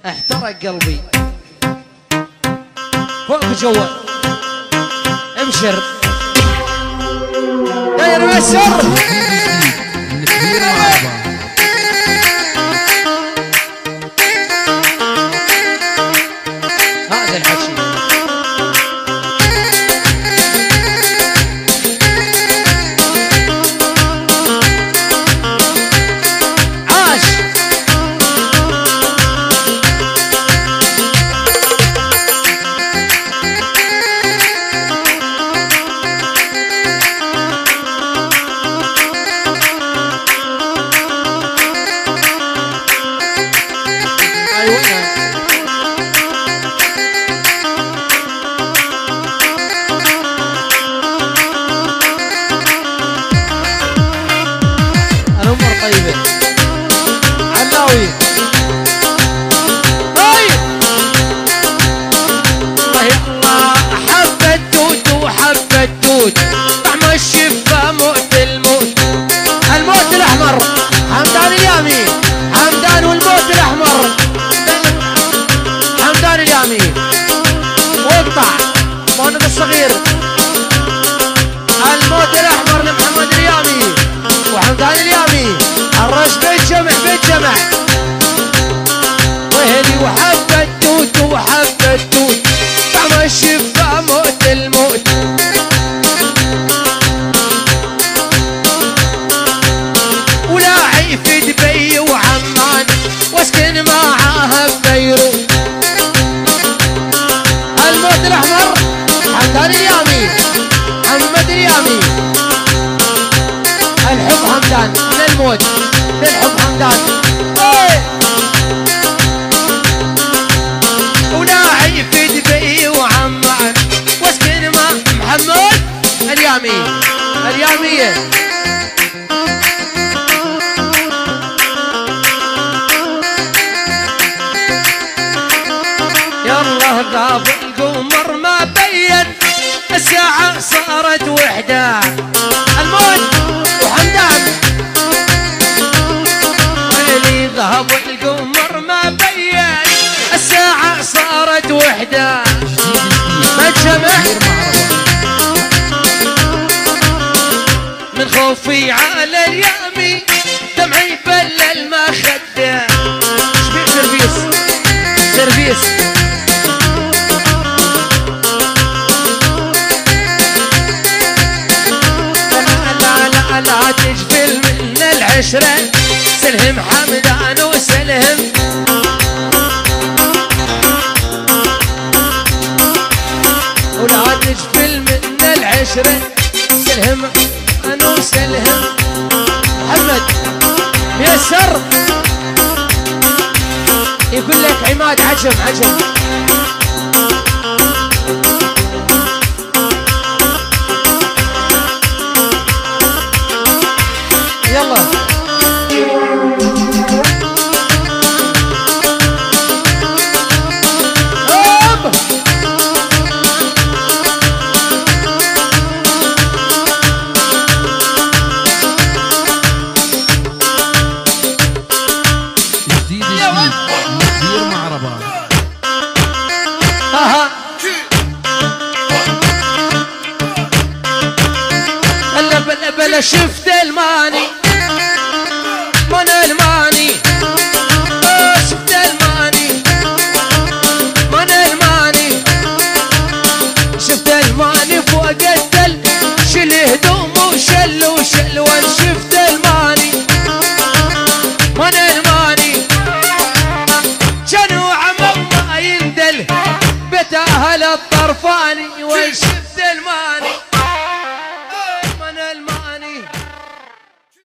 احترق قلبي فوق جوا ابشر داير مسر هذا الحكي طعم الشفا موت الموت الموت الاحمر حمدان اليامي حمدان والموت الاحمر حمدان اليامي واقطع مهند الصغير الموت الاحمر لمحمد اليامي وحمدان اليامي الرش بالجمع بالجمع وهلي وحب التوت وحب التوت طعم الشفا موت الموت في دبي وعمان واسكن معاها ببيروت الموت الاحمر حمدان اليامي محمد اليامي الحب حمدان من الموت للحب حمدان ولاعي في دبي وعمان واسكن مع محمد اليامي اليامية غاب القمر ما بين الساعة صارت وحدة الموت وحمدان ويلي غاب القمر ما بين الساعة صارت وحدة ما تجمع من خوفي على اليامي دمعي بلل ما خده شبيع سيرفيس سيرفيس لا تجفل من العشرة سلهم حمدان وسلهم ولا تجفل من العشرة سلهم أنا وسلهم محمد ميسر يقول لك عماد عجم عجم يلا جديد مدير مع رباب هلا بلا شفت الماني من الماني شفت الماني من الماني شفت الماني فوق التل شل هدومه وشل وشل وان شفت الماني من الماني جنو عمم ما يندل بيت اهل الطرفاني وان شفت الماني